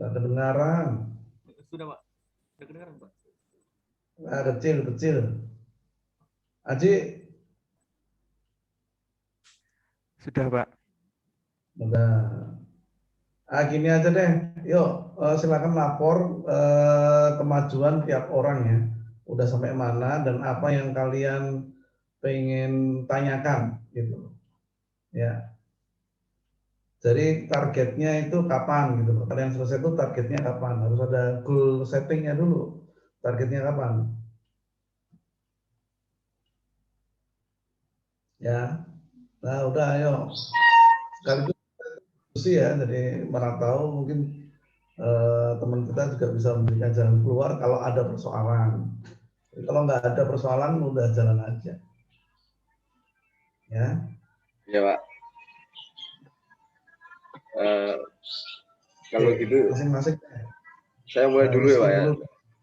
Nggak kedengaran. Sudah Pak, sudah kedengaran Pak. Nah, kecil, kecil. Aji, Sudah, Pak. udah. Gini aja deh. Yuk, silakan lapor kemajuan tiap orang ya. Udah sampai mana dan apa yang kalian pengen tanyakan gitu. Ya. Jadi targetnya itu kapan gitu loh. Kalian selesai itu targetnya kapan? Harus ada goal settingnya dulu. Targetnya kapan? Ya. Nah, udah ayo. Sekaligus diskusi ya. Jadi mana tahu mungkin teman kita juga bisa memberikan jalan keluar kalau ada persoalan. Jadi kalau nggak ada persoalan, udah jalan aja. Ya. Ya Pak. Kalau Oke, gitu, masing-masing. saya mulai dulu ya Pak ya.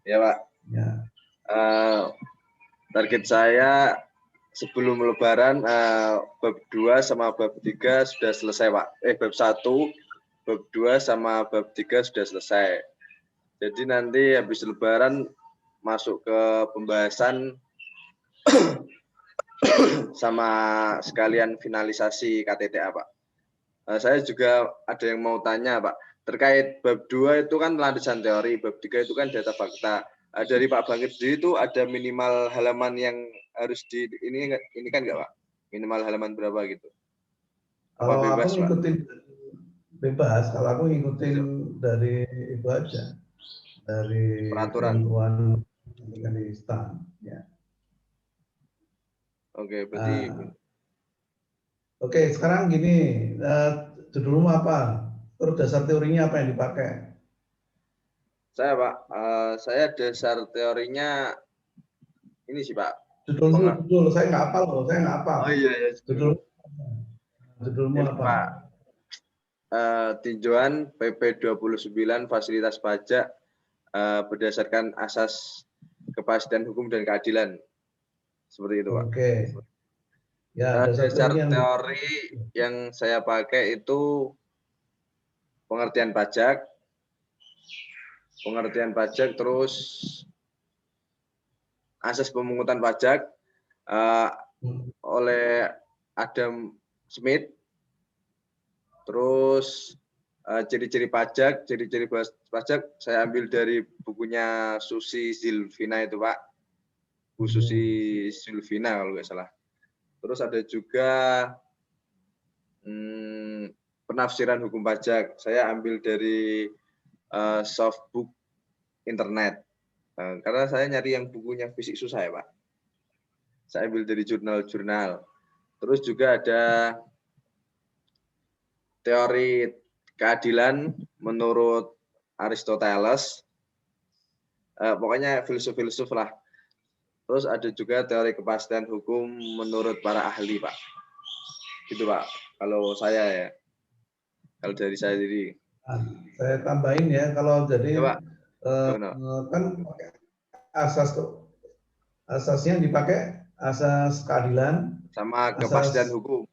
Ya Pak. Ya. Target saya sebelum Lebaran bab 2 sama bab 3 sudah selesai Pak. Bab 1, bab 2 sama bab 3 sudah selesai. Jadi nanti habis Lebaran masuk ke pembahasan sama sekalian finalisasi KTTA Pak. Saya juga ada yang mau tanya Pak. Terkait bab 2 itu kan landasan teori, bab 3 itu kan data fakta. Dari Pak Bangkit sendiri itu ada minimal halaman yang harus ini kan nggak Pak? Minimal halaman berapa gitu? Kalau bebas, aku ngikutin Pak? Bebas, kalau aku ngikutin dari itu aja. Dari peraturan di STAN. Ya. Oke, berarti Oke, sekarang gini, judulmu apa? Terus dasar teorinya apa yang dipakai? Saya Pak, saya dasar teorinya ini sih Pak. Judul, saya nggak hafal loh, saya nggak hafal. Oh iya, Judulmu apa? Pak, tinjauan PP 29 fasilitas pajak berdasarkan asas kepastian hukum dan keadilan. Seperti itu Pak. Oke. Ya, dasar teori yang saya pakai itu pengertian pajak, terus asas pemungutan pajak oleh Adam Smith, terus ciri-ciri pajak saya ambil dari bukunya Susi Silvina itu Pak, Bu Susi Silvina kalau nggak salah. Terus ada juga penafsiran hukum pajak, saya ambil dari softbook internet. Karena saya nyari yang bukunya fisik susah ya Pak. Saya ambil dari jurnal-jurnal. Terus juga ada teori keadilan menurut Aristoteles. Pokoknya filsuf-filsuf lah. Terus ada juga teori kepastian hukum menurut para ahli Pak. Gitu Pak. Kalau saya ya. Kalau dari saya sendiri. Saya tambahin ya, kalau jadi ya, kan asasnya dipakai asas keadilan sama kepastian hukum.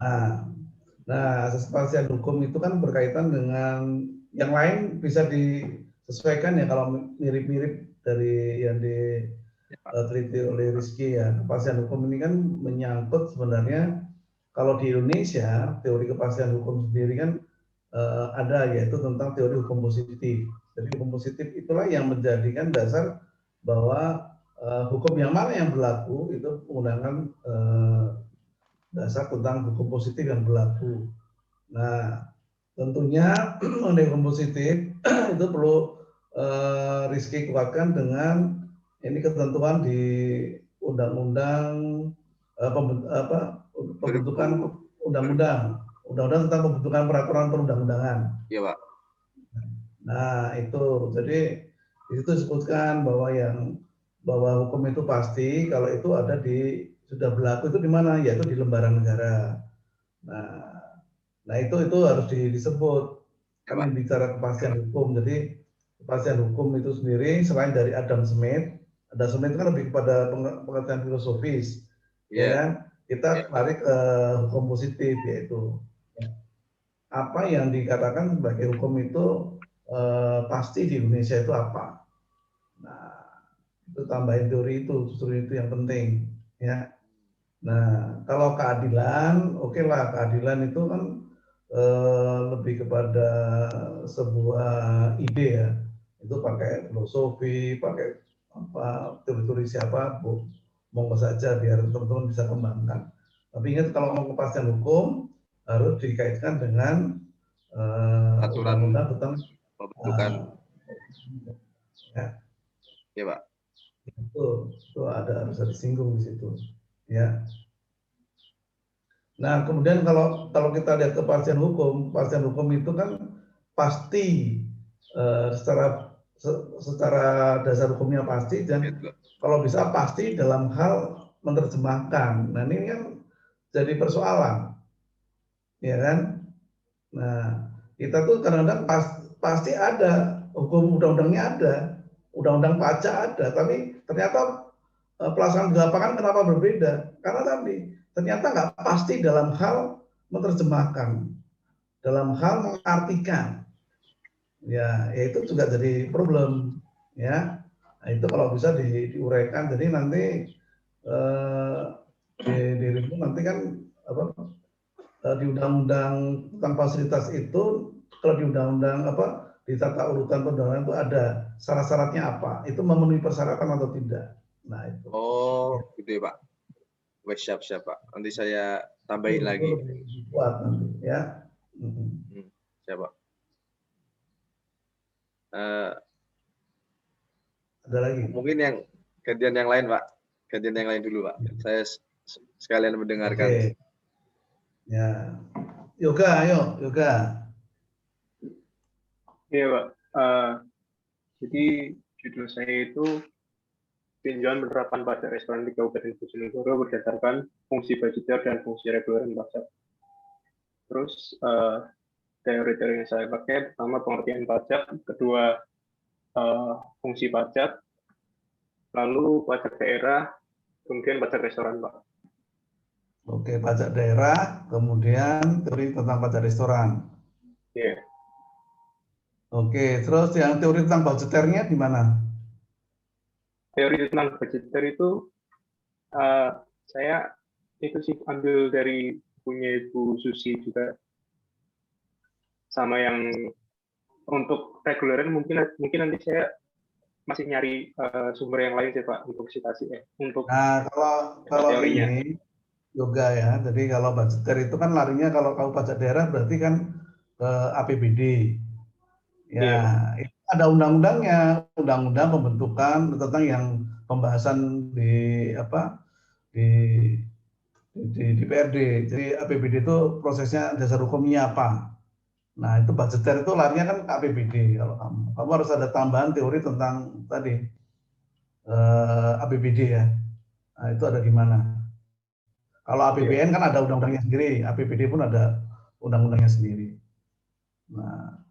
Nah, asas kepastian hukum itu kan berkaitan dengan yang lain, bisa disesuaikan ya kalau mirip-mirip dari yang diteliti oleh Rizky ya. Kepastian hukum ini kan menyangkut sebenarnya kalau di Indonesia teori kepastian hukum sendiri kan ada, yaitu tentang teori hukum positif. Jadi hukum positif itulah yang menjadikan dasar bahwa hukum yang mana yang berlaku itu menggunakan dasar tentang hukum positif yang berlaku. Nah, tentunya mengenai hukum positif itu perlu Rizky kuatkan dengan ini ketentuan di undang-undang pembentukan undang-undang tentang pembentukan peraturan perundang-undangan. Iya Pak. Nah itu, jadi di situ disebutkan bahwa hukum itu pasti kalau itu ada sudah berlaku itu di mana? Yaitu di lembaran negara. Nah itu harus disebut. Kami bicara kepastian hukum. Jadi kepastian hukum itu sendiri selain dari Adam Smith itu kan lebih kepada pengertian filosofis. Ya kan? Kita tarik ke hukum positif, yaitu apa yang dikatakan sebagai hukum itu pasti di Indonesia itu apa. Nah, itu tambahin teori itu, justru itu yang penting, ya. Nah, kalau keadilan, oke lah, keadilan itu kan lebih kepada sebuah ide ya. Itu pakai filosofi, pakai apa teori-teori siapa, monggo saja biar teman-teman bisa kembangkan. Tapi ingat kalau mau kepastian hukum harus dikaitkan dengan Aturan undang-undang tentang pembentukan, ya, ya Pak. itu ada harus disinggung di situ, ya. Nah, kemudian kalau kita lihat kepastian hukum itu kan pasti secara dasar hukumnya pasti dan Gitu. kalau bisa pasti dalam hal menerjemahkan. Nah, ini kan jadi persoalan, ya kan? Nah, kita tuh kadang-kadang pasti ada hukum undang-undangnya ada, undang-undang pajak ada, tapi ternyata pelaksanaan di lapangan kenapa berbeda? Karena tadi ternyata nggak pasti dalam hal menerjemahkan, dalam hal mengartikan. Ya itu juga jadi problem, ya. Nah, itu kalau bisa diuraikan, jadi nanti eh, di review nanti kan apa di undang-undang tentang fasilitas itu, kalau di undang-undang apa di tata urutan perundangan itu ada syarat-syaratnya apa, itu memenuhi persyaratan atau tidak. Nah itu. Oh, gitu ya Pak. Wes, siap Pak. Nanti saya tambahin lagi. Lebih kuat nanti, ya. Siap Pak. Ada lagi. Mungkin yang gantian yang lain Pak. Gantian yang lain dulu Pak. Saya sekalian mendengarkan. Oke. Ya. Yoga, ayo, Yoga. Iya Pak. Jadi judul saya itu tinjauan penerapan pajak restoran di Kabupaten Bojonegoro berdasarkan fungsi budgeter dan fungsi reguler pajak. Terus teori-teori yang saya pakai, pertama pengertian pajak, kedua fungsi pajak, lalu pajak daerah, kemudian pajak restoran, Pak. Oke, pajak daerah, kemudian teori tentang pajak restoran. Iya. Oke, terus yang teori tentang budgeternya di mana? Teori tentang budgeter itu saya itu sih ambil dari punya Ibu Susi juga, sama yang untuk reguleran mungkin nanti saya masih nyari sumber yang lain sih Pak untuk citasi ya. Untuk Nah, kalau teorinya. ini Yoga ya, jadi kalau budgeter itu kan larinya kalau pajak daerah berarti kan ke APBD. Ya, Iya, itu ada undang-undangnya, undang-undang pembentukan tentang yang pembahasan di apa di DPRD. Jadi APBD itu prosesnya dasar hukumnya apa? Nah, itu budgeter itu larinya kan ke APBD. Kalau kamu harus ada tambahan teori tentang tadi APBD ya. Nah, itu ada di mana? Kalau APBN kan ada undang-undangnya sendiri, APBD pun ada undang-undangnya sendiri. Nah,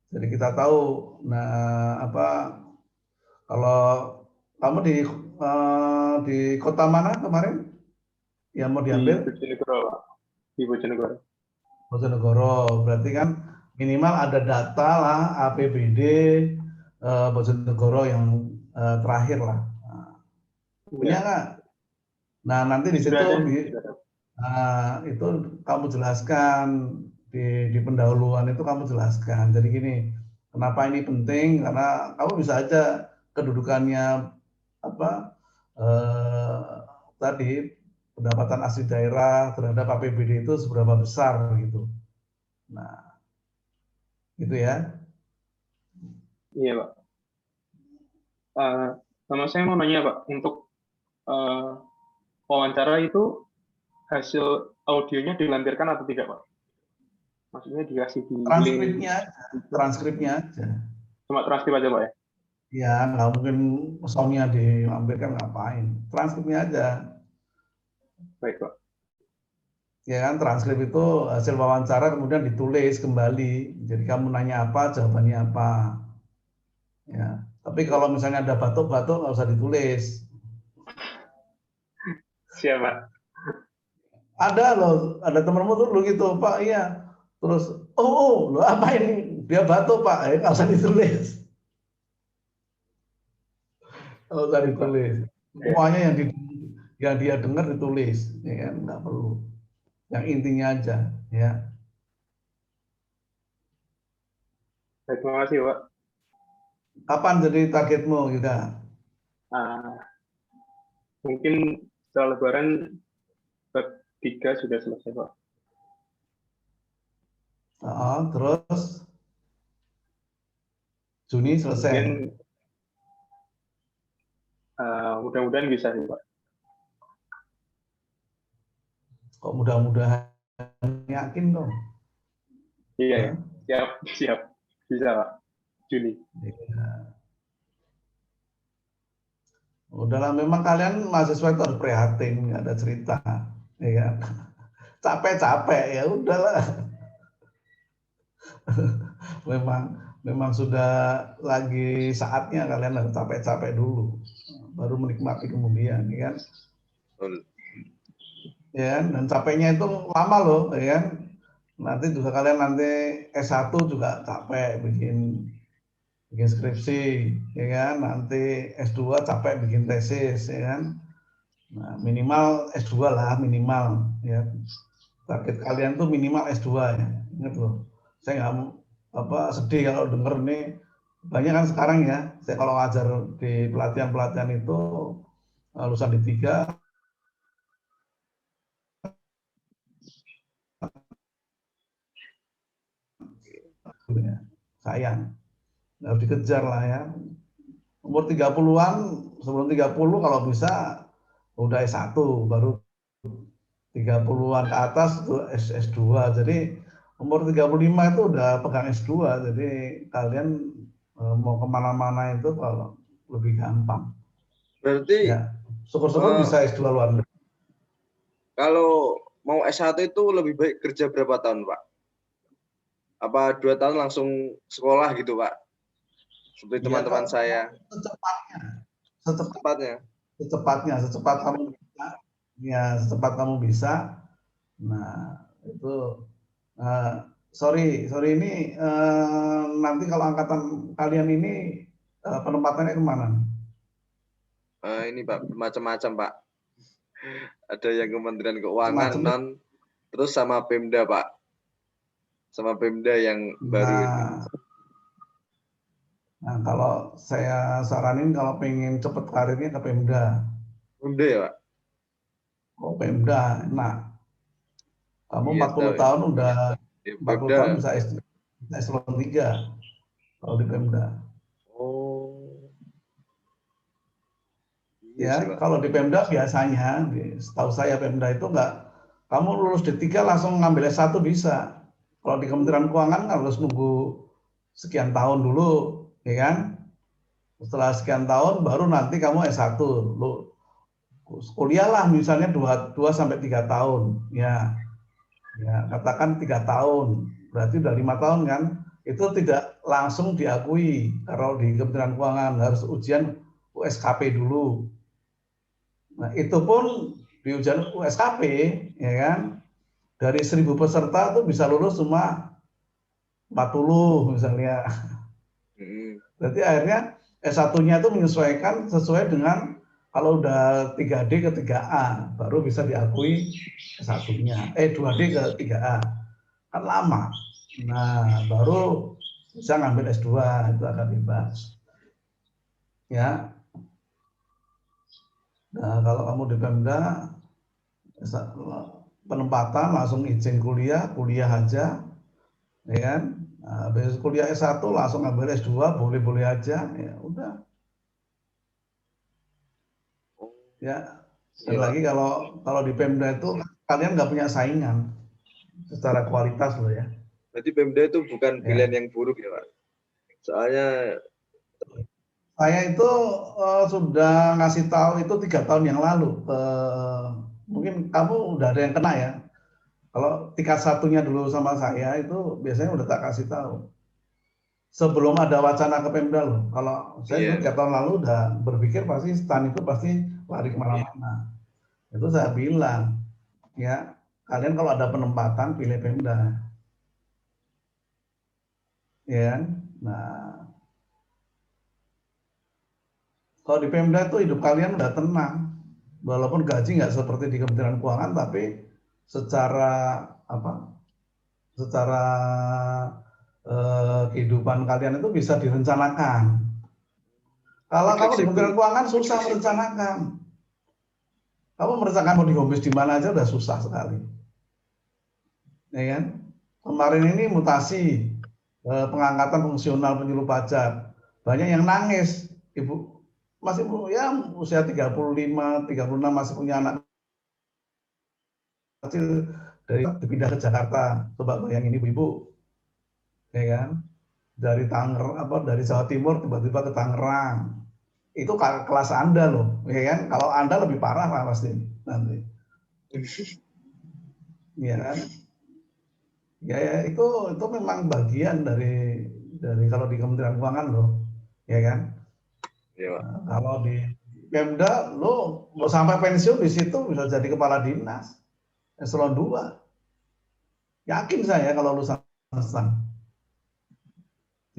jadi kita tahu, nah apa kalau kamu di kota mana kemarin yang mau diambil? di Bojonegoro, Pak. Di Bojonegoro. Bojonegoro, berarti kan minimal ada data lah APBD Bojonegoro yang terakhir lah. Nah, punya nggak? Nah nanti di situ itu kamu jelaskan di pendahuluan itu kamu jelaskan. Jadi gini, kenapa ini penting? Karena kamu bisa aja kedudukannya apa tadi pendapatan asli daerah terhadap APBD itu seberapa besar gitu. Nah, gitu ya. Iya Pak. Sama saya mau nanya Pak, untuk wawancara itu hasil audionya dilampirkan atau tidak Pak? Maksudnya dikasih di transkripnya aja. Cuma transkrip aja Pak ya? Ya, nggak mungkin soundnya dilampirkan, ngapain. Transkripnya aja. Baik Pak. Ya kan, transkrip itu hasil wawancara kemudian ditulis kembali. Jadi kamu nanya apa, jawabannya apa. Ya. Tapi kalau misalnya ada batuk-batuk nggak usah ditulis. Siap Pak. Ada loh, ada temanmu dulu gitu, Pak. Iya, Terus, lo apa ini? Dia batuk Pak, ya nggak usah ditulis. Nggak usah ditulis. Semuanya yang dia dengar ditulis, ya kan? Nggak perlu. Yang intinya aja, ya. Baik, terima kasih Pak. Kapan jadi targetmu, Yuda? Mungkin setelah Lebaran bab 3 sudah selesai Pak. Terus Juni selesai. Mungkin mudah-mudahan bisa sih Pak. Kok mudah-mudahan, yakin dong. Iya, siap. Bisa Pak. Juni. Ya. Udahlah, memang kalian mahasiswa itu harus prihatin, nggak ada cerita, ya kan? Capek-capek ya udahlah. memang sudah lagi saatnya kalian harus capek-capek dulu, baru menikmati kemudian, ya kan? Ya kan? Dan capeknya itu lama loh, ya kan? Nanti juga kalian nanti S1 juga capek bikin skripsi, ya kan? Nanti S2 capek bikin tesis, ya kan? Nah, minimal S2 lah, minimal, ya. Target kalian tuh minimal S2 ya. Ingat loh. Saya nggak sedih kalau denger nih, banyak kan sekarang ya, saya kalau ngajar di pelatihan-pelatihan itu lulusan D3 sayang, harus dikejar lah ya. Umur 30-an, sebelum 30 kalau bisa udah S1, baru 30-an ke atas itu S2. Jadi umur 35 itu udah pegang S2. Jadi kalian mau kemana-mana itu kalau lebih gampang. Berarti ya, syukur-syukur bisa S2 luar negeri. Kalau mau S1 itu lebih baik kerja berapa tahun Pak? Apa 2 tahun langsung sekolah gitu Pak? Seperti teman-teman saya. Secepat kamu bisa. Ya, secepat kamu bisa. Nah, itu sorry ini nanti kalau angkatan kalian ini penempatannya kemana? Ini Pak, macam-macam Pak. Ada yang Kementerian Keuangan, terus sama Pemda Pak. Sama Pemda yang baru ini. Nah, kalau saya saranin kalau pengen cepet karirnya ke Pemda. Pemda ya Pak? Oh, Pemda, enak. Kamu Iya, 40 tahun udah, 40 Pemda. tahun bisa eselon 3 kalau di Pemda. Oh. Ya, Iya, kalau di Pemda biasanya, setahu saya Pemda itu enggak, kamu lulus D3 langsung ngambil S1 bisa. Kalau di Kementerian Keuangan harus nunggu sekian tahun dulu, ya kan? Setelah sekian tahun baru nanti kamu S1. Lu kuliah lah misalnya 2 sampai 3 tahun. Ya, katakan 3 tahun. Berarti udah 5 tahun kan? Itu tidak langsung diakui. Kalau di Kementerian Keuangan harus ujian USKP dulu. Nah, itu pun di ujian USKP, ya kan? Dari 1000 peserta tuh bisa lulus cuma 40 misalnya. Berarti akhirnya S1-nya itu menyesuaikan sesuai dengan kalau udah 3D ke 3A baru bisa diakui S1-nya. 2D ke 3A. Kan lama. Nah, baru bisa ngambil S2 itu akan bebas. Ya. Nah, kalau kamu di Pemda penempatan langsung izin kuliah aja, ya kan? Nah, habis kuliah S1 langsung ambil S2 boleh-boleh aja, ya udah. Ya, dan lagi kalau di Pemda itu kalian nggak punya saingan secara kualitas loh ya. Berarti Pemda itu bukan pilihan yang buruk ya Pak? Soalnya saya itu sudah ngasih tahu itu 3 tahun yang lalu. Mungkin kamu udah ada yang kena ya. Kalau tingkat 1-nya dulu sama saya itu biasanya udah tak kasih tahu. Sebelum ada wacana ke Pemda loh. Kalau saya 3 tahun lalu udah berpikir pasti STAN itu pasti lari kemana-mana. Itu saya bilang, ya kalian kalau ada penempatan pilih Pemda. ya kan? Nah, kalau di Pemda itu hidup kalian udah tenang, walaupun gaji nggak seperti di Kementerian Keuangan, tapi secara apa? Secara kehidupan kalian itu bisa direncanakan. Kalau kamu di Kementerian Keuangan susah merencanakan. Kamu merencanakan mau di home base di mana aja udah susah sekali. Ya kan? Kemarin ini mutasi pengangkatan fungsional penyuluh pajak. Banyak yang nangis. Ibu masih ya usia 35, 36 masih punya anak kecil dari dipindah ke Jakarta. Coba bayangin ibu-ibu. Ya kan? Dari dari Jawa Timur tiba-tiba ke Tangerang. Itu kelas Anda loh, ya kan? Kalau Anda lebih parah lah pasti nanti. Ya kan? Ya itu memang bagian dari kalau di Kementerian Keuangan loh, ya kan? Iya, Pak. Kalau di Pemda lo mau sampai pensiun di situ bisa jadi kepala dinas eselon 2. Yakin saya kalau lulusan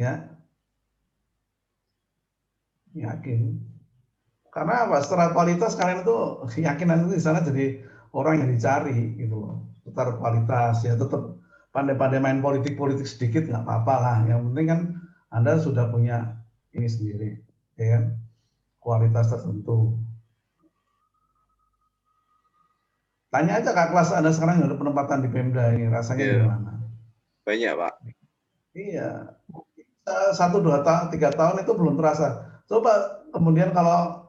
ya, yakin. Karena apa? Secara kualitas kalian itu keyakinan itu di sana jadi orang yang dicari gitu loh. Secara kualitas ya tetap pandai-pandai main politik sedikit nggak apa-apa lah. Yang penting kan Anda sudah punya ini sendiri, ya kan? Kualitas tertentu. Tanya aja Kak kelas Anda sekarang yang ada penempatan di Pemda ini rasanya gimana? Banyak, Pak. Iya. 1, 2 tahun, 3 tahun itu belum terasa. Coba kemudian kalau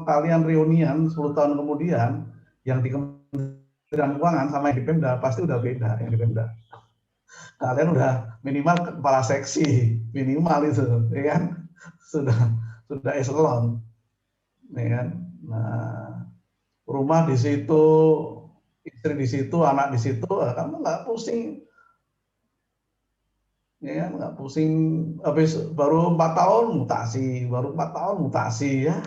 kalian reunian 10 tahun kemudian yang di Kementerian Keuangan sama yang di Pemda pasti udah beda yang di Pemda. Kalian udah minimal kepala seksi, minimal itu, ya kan? Sudah eselon, ya kan? Nah, rumah di situ, istri di situ, anak di situ, kamu nggak pusing, ya kan? Nggak pusing. Habis baru 4 tahun mutasi, baru 4 tahun mutasi ya.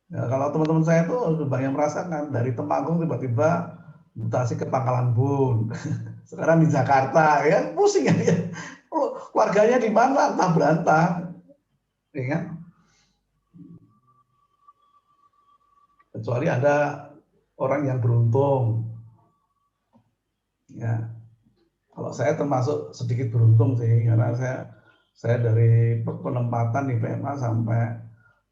Ya, kalau teman-teman saya tuh banyak merasakan dari Temanggung tiba-tiba mutasi ke Pangkalan Bun. Sekarang di Jakarta ya pusing ya. Keluarganya di mana entah berantah. Ya kan? Kecuali ada orang yang beruntung. Ya. Kalau saya termasuk sedikit beruntung sih karena saya dari penempatan di PMA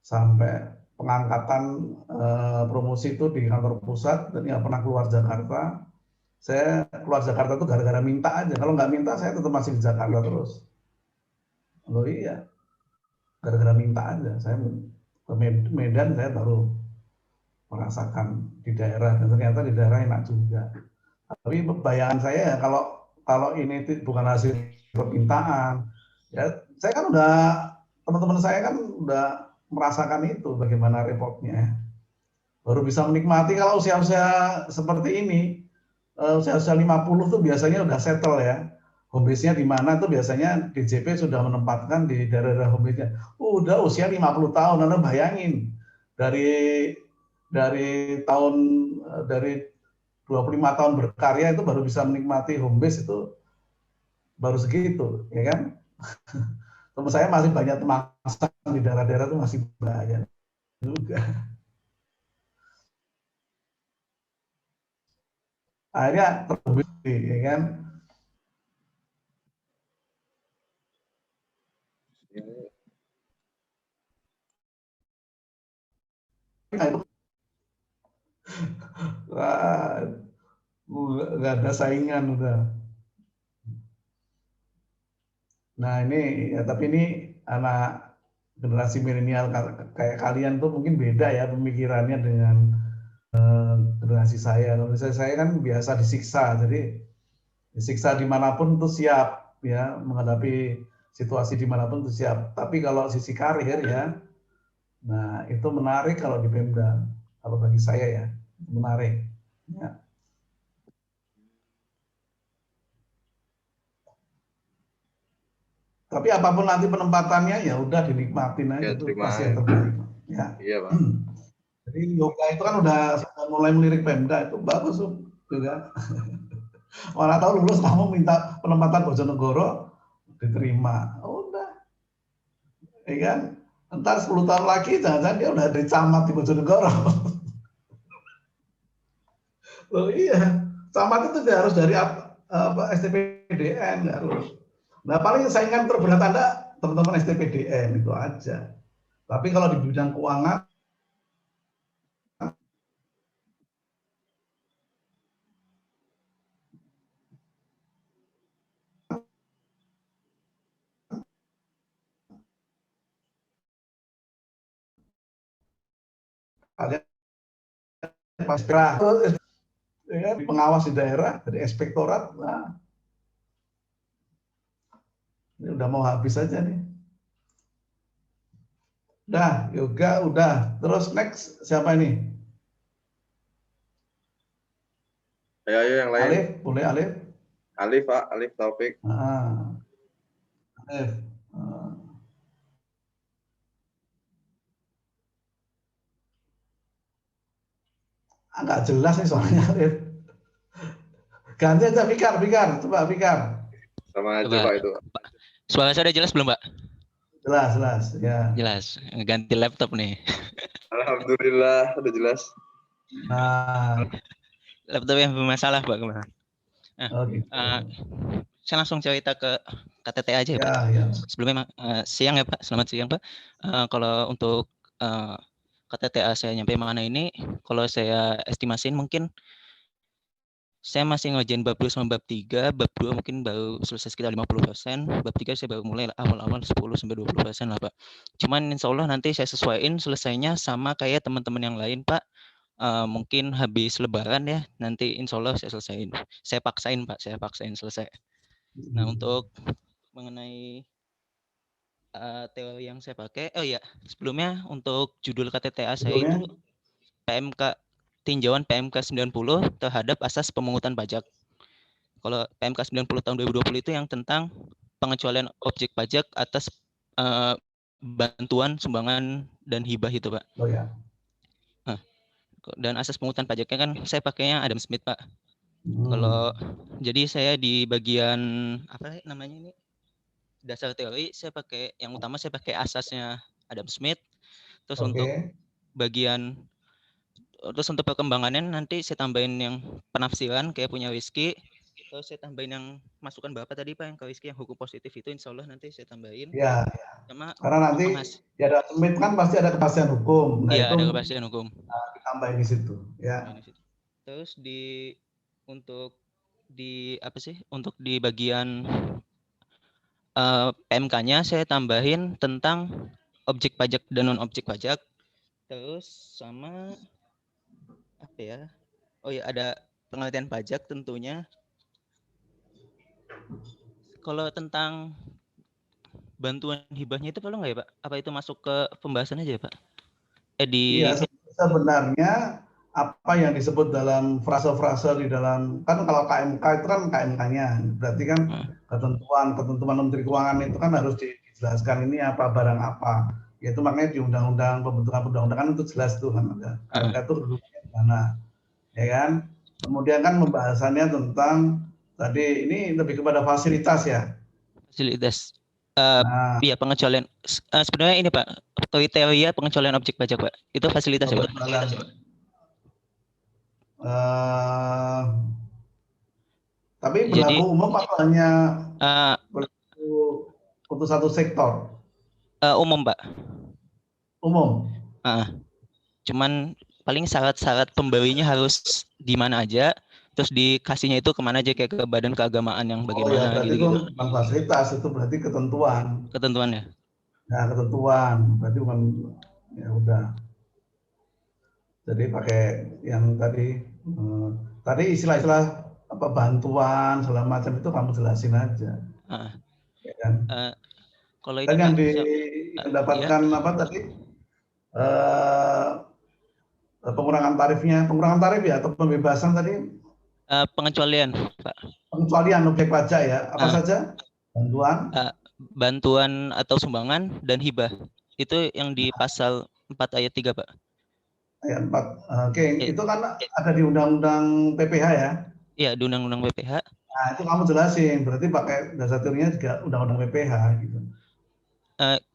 sampai pengangkatan promosi itu di kantor pusat dan nggak pernah keluar Jakarta. Saya keluar Jakarta itu gara-gara minta aja. Kalau nggak minta saya tetap masih di Jakarta terus. Loh iya, gara-gara minta aja. Saya ke Medan saya baru merasakan di daerah dan ternyata di daerah enak juga. Tapi bayangan saya ya kalau ini bukan hasil permintaan, ya saya kan udah teman-teman saya kan udah merasakan itu bagaimana repotnya. Baru bisa menikmati kalau usia-usia seperti ini, usia-usia 50 tuh biasanya udah settle ya. Home base-nya di mana tuh biasanya DJP sudah menempatkan di daerah home base-nya. Udah usia 50 tahun, Anda bayangin. Dari 25 tahun berkarya itu baru bisa menikmati home base itu baru segitu, ya kan? Teman saya masih banyak teman di daerah-daerah itu masih banyak juga. Akhirnya terbukti, ya kan? Nah, itu nggak ada saingan udah. Nah ini ya tapi ini anak generasi milenial kayak kalian tuh mungkin beda ya pemikirannya dengan generasi saya. Kalau misalnya saya kan biasa disiksa, jadi disiksa dimanapun tuh siap ya menghadapi situasi dimanapun tuh siap. Tapi kalau sisi karir ya, nah itu menarik kalau di Pemda. Kalau bagi saya ya menarik. Ya. Tapi apapun nanti penempatannya ya udah dinikmatin aja Ya, itu terima. pasti yang terbaik. Ya. Iya, Pak. Jadi yoga itu kan udah mulai melirik Pemda itu bagus juga. Mana tahu lulus kamu minta penempatan Bojonegoro diterima. Udah. Ya kan? Ntar 10 tahun lagi jangan-jangan dia udah dari camat di Bojonegoro. Oh iya, camat itu dia harus dari STPDN harus. Nah paling saingan terberat Anda teman-teman STPDN itu aja. Tapi kalau di bidang keuangan kalian pasti ya, pengawas di daerah dari inspektorat. Nah, ini udah mau habis aja nih. Udah, yoga udah. Terus next siapa ini? Ayo yang lain. Alif, boleh Alif? Alif, Pak. Alif Taufik. Alif. Nggak jelas nih soalnya Alif. Ganti aja Fikar, coba Fikar. Sama aja Coba. Pak itu. Suara saya udah jelas belum, Pak? Jelas, ya. Jelas. Ganti laptop nih. Alhamdulillah udah jelas. Nah, Laptop yang bermasalah, Pak, kemarin. Nah, gitu. saya langsung cerita ke KTT aja ya, Pak. Ya. Sebelumnya siang ya, Pak. Selamat siang, Pak. Kalau untuk KTTA saya nyampe mana ini, kalau saya estimasiin mungkin saya masih ngerjain bab 2 sama bab 3, bab 2 mungkin baru selesai sekitar 50%, bab 3 saya baru mulai awal-awal 10-20% lah, Pak. Cuman insya Allah nanti saya sesuaiin selesainya sama kayak teman-teman yang lain, Pak. Mungkin habis lebaran ya, nanti insya Allah saya selesaiin. Saya paksain, Pak, selesai. Nah, untuk mengenai teori yang saya pakai, sebelumnya untuk judul KTTA saya itu PMK tinjauan PMK 90 terhadap asas pemungutan pajak. Kalau PMK 90 tahun 2020 itu yang tentang pengecualian objek pajak atas bantuan, sumbangan, dan hibah itu, Pak. Oh ya. Nah, dan asas pemungutan pajaknya kan saya pakainya Adam Smith, Pak. Kalau jadi saya di bagian apa namanya ini dasar teori saya pakai yang utama saya pakai asasnya Adam Smith. Terus untuk bagian terus untuk perkembangannya nanti saya tambahin yang penafsiran kayak punya Rizky. Terus saya tambahin yang masukan Bapak tadi, Pak, yang ke Rizky yang hukum positif itu insya Allah nanti saya tambahin. Ya. Sama Karena nanti ya ada Smith kan pasti ada kepastian hukum. Nah, iya, itu ada kepastian hukum. Ditambahin di situ, ya. Terus untuk di bagian PMK-nya saya tambahin tentang objek pajak dan non objek pajak. Terus sama apa ya? Oh ya, ada pengertian pajak tentunya. Kalau tentang bantuan hibahnya itu perlu nggak ya, Pak? Apa itu masuk ke pembahasan aja ya, Pak? Iya, sebenarnya apa yang disebut dalam frase-frase di dalam kan kalau KMK itu kan KMK-nya, berarti kan ketentuan Menteri Keuangan itu kan harus dijelaskan ini apa barang apa. Yaitu makanya di undang-undang pembentukan undang-undangan itu jelas tuh kan ada. KMK itu duduknya di mana, ya kan? Kemudian kan pembahasannya tentang tadi ini lebih kepada fasilitas ya. Fasilitas. Iya, pengecualian. Sebenarnya ini, Pak, kriteria pengecualian objek pajak, Pak. Itu fasilitas ya, Pak? Tapi berlaku umum atau hanya berlaku untuk satu sektor? Umum, Pak. Umum. Cuman paling syarat-syarat pemberinya harus di mana aja, terus dikasihnya itu kemana aja, kayak ke badan keagamaan yang bagaimana berarti gitu. Itu bukan fasilitas, itu berarti ketentuan. Ketentuan ya? Nah, ketentuan, berarti bukan ya udah. Jadi pakai yang tadi istilah-istilah apa bantuan segala macam itu kamu jelasin aja. Ya kan? Kalau dan yang didapatkan ya. Apa tadi? Pengurangan tarif ya atau pembebasan tadi? Pengecualian, Pak. Pengecualian objek pajak ya. Apa saja? Bantuan? Bantuan atau sumbangan dan hibah. Itu yang di pasal 4 ayat 3, Pak. Ayat 4. Oke, Eh, itu kan ada di Undang-Undang PPH ya. Iya, di Undang-Undang PPH. Nah, itu kamu jelasin, berarti pakai dasar teorinya juga Undang-Undang PPH gitu.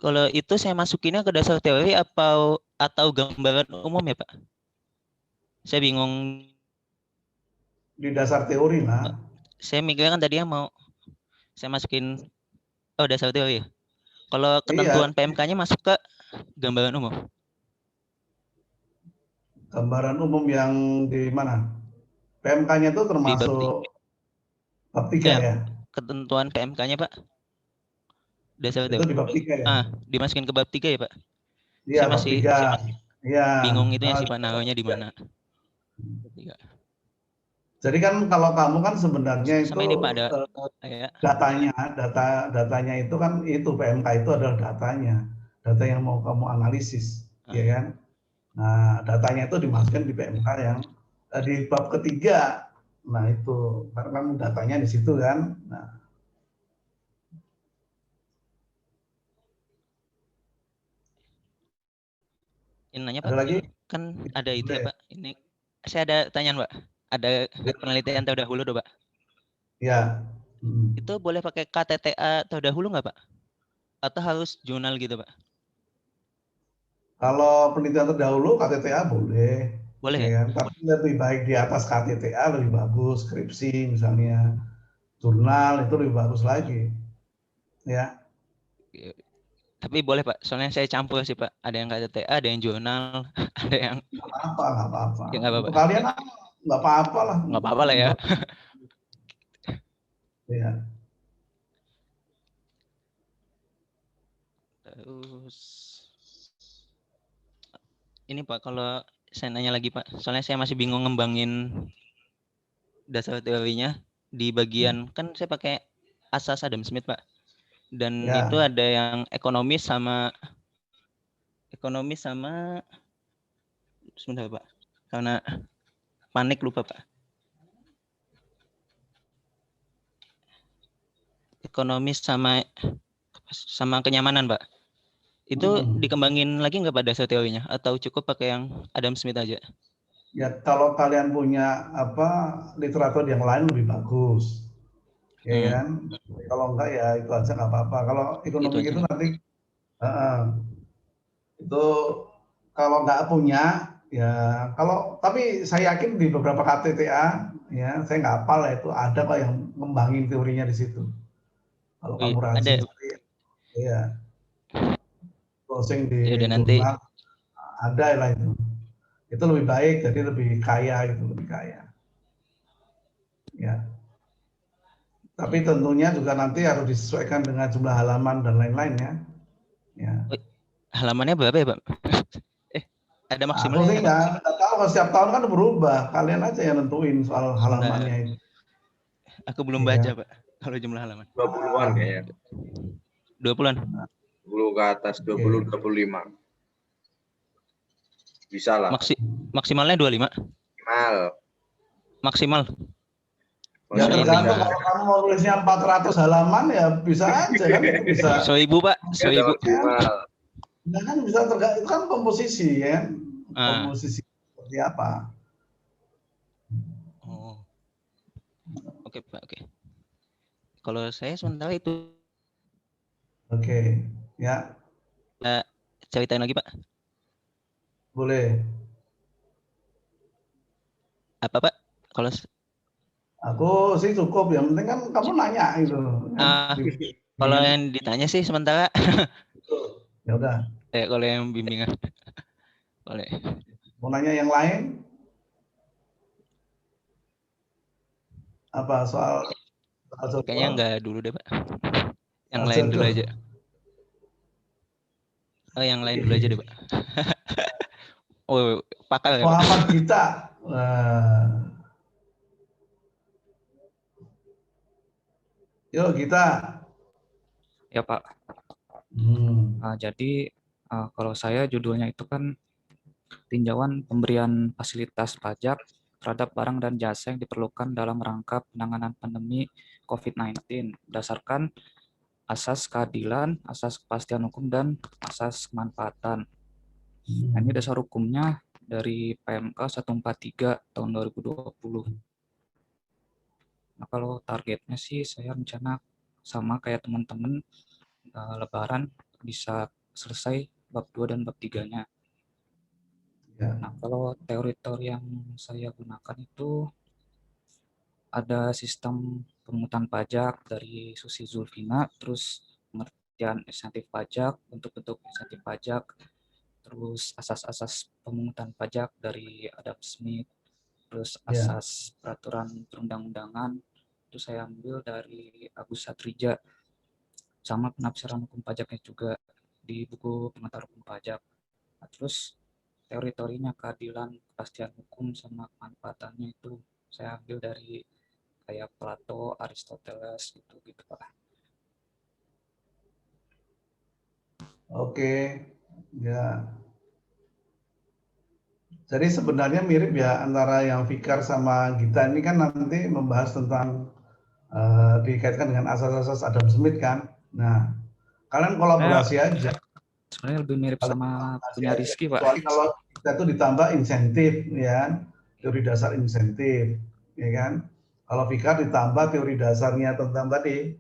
Kalau itu saya masukinnya ke dasar teori atau gambaran umum ya, Pak? Saya bingung. Di dasar teori lah. Saya mikirnya kan tadinya mau saya masukin dasar teori ya. Kalau Iya, ketentuan PMK-nya masuk ke gambaran umum. gambaran umum yang di mana? PMK-nya itu Di bab termasuk bab 3 ya? ketentuan PMK-nya, Pak. Dasar Itu teori. di bab 3 ya? Dimasukin ke bab 3 ya, Pak? Iya, Saya bab masih 3. Iya. bingung itunya sih, Pak, naruhnya di mana. Jadi kan kalau kamu kan sebenarnya itu Sama ini, Pak, ada kayak datanya itu kan itu PMK itu adalah data yang mau kamu analisis, ya kan? Nah, datanya itu dimasukkan di PMK yang di bab ketiga. Nah, itu karena kamu datanya di situ kan. Nah, ini nanya, ada Pak. lagi? Kan ada itu ya, Boleh. Pak. Ini saya ada tanyaan, Pak. Ada penelitian terdahulu, Pak. Ya. Itu boleh pakai KTTA terdahulu nggak, Pak? Atau harus jurnal gitu, Pak? Kalau penelitian terdahulu KTTA boleh, Boleh ya ya? kan? Tapi lebih baik di atas KTTA lebih bagus, skripsi misalnya, jurnal itu lebih bagus lagi, ya. Tapi boleh, Pak. Soalnya saya campur sih, Pak. Ada yang KTTA, ada yang jurnal, ada yang Nggak apa-apa. ya nggak apa-apa. Untuk kalian nggak apa-apa lah. Nggak apa-apa lah ya. Ya. Terus ini, Pak, kalau saya nanya lagi, Pak. Soalnya saya masih bingung ngembangin dasar teorinya di bagian kan saya pakai asas Adam Smith, Pak. Dan Ya. itu ada yang ekonomis sama sebentar, Pak. Karena panik lupa, Pak. Ekonomis sama kenyamanan, Pak. Itu dikembangin lagi nggak, Pak, dasar teorinya? Atau cukup pakai yang Adam Smith aja? Ya, kalau kalian punya literatur yang lain lebih bagus, ya kan? Kalau enggak ya itu aja nggak apa-apa. Kalau ekonomi itu nanti itu kalau nggak punya ya tapi saya yakin di beberapa KTTA ya saya nggak hafal ya itu ada kok yang ngembangin teorinya di situ. Kalau kamu rajin cari, ya browsing di jurnal ada lah itu. Itu lebih baik, jadi lebih kaya gitu, lebih kaya. Ya. Tapi tentunya juga nanti harus disesuaikan dengan jumlah halaman dan lain-lain ya. Ya. Halamannya berapa ya, Pak? Ada Aku maksimalnya sih ya, Pak? nggak tahu, setiap tahun kan berubah. Kalian aja yang nentuin soal halamannya itu. Aku belum baca, Pak, kalau jumlah halaman. 20-an kayaknya. 20-an? 20 ke atas, 20, 25. Bisa lah. Maksimalnya 25? Maksimal. Ya tergantung, kalau kamu mau nulisnya 400 halaman ya bisa aja kan, itu bisa. 1000, Pak, 1000. Nah, kan bisa tergantung, itu kan komposisi ya. Komposisi seperti apa. Oh. Oke, Pak, oke. Kalau saya sementara itu. Oke, ya. Ceritain lagi, Pak. Boleh. Apa, Pak? Kalau aku sih cukup, yang penting kan kamu nanya gitu. Kalau yang ditanya sih sementara. Ya udah. Kalau yang bimbingan. Boleh. Mau nanya yang lain? Apa soal kayaknya enggak dulu deh, Pak. Yang lain dulu aja. Oh, yang lain dulu aja deh, Pak. Oh, pakal ya, Pak. Muhammad Gita. Yuk, Gita. Ya, Pak. Jadi kalau saya judulnya itu kan tinjauan pemberian fasilitas pajak terhadap barang dan jasa yang diperlukan dalam rangka penanganan pandemi COVID-19 berdasarkan asas keadilan, asas kepastian hukum, dan asas kemanfaatan. Nah, ini dasar hukumnya dari PMK 143 tahun 2020. Nah, kalau targetnya sih saya rencana sama kayak teman-teman, Lebaran bisa selesai bab 2 dan bab 3-nya. Ya. Nah, kalau teori-teori yang saya gunakan itu ada sistem pemungutan pajak dari Susi Zulfina, terus pengertian insentif pajak, bentuk-bentuk insentif pajak, terus asas-asas pemungutan pajak dari Adam Smith, terus Ya. asas peraturan perundang-undangan itu saya ambil dari Agus Satrija, sama penafsiran hukum pajaknya juga di buku pengantar hukum pajak. Nah, terus teori-teorinya keadilan, kepastian hukum, sama kemanfaatannya itu saya ambil dari kayak Plato, Aristoteles gitu Pak. Oke, ya. Jadi sebenarnya mirip ya antara yang Fikar sama Gita ini kan nanti membahas tentang dikaitkan dengan asas-asas Adam Smith kan. Nah, kalian kolaborasi aja. Sebenarnya lebih mirip sama punya Rizky, Pak. Kecuali kalau kita itu ditambah insentif, ya, teori dasar insentif, ya kan. Kalau Fikar ditambah teori dasarnya tentang tadi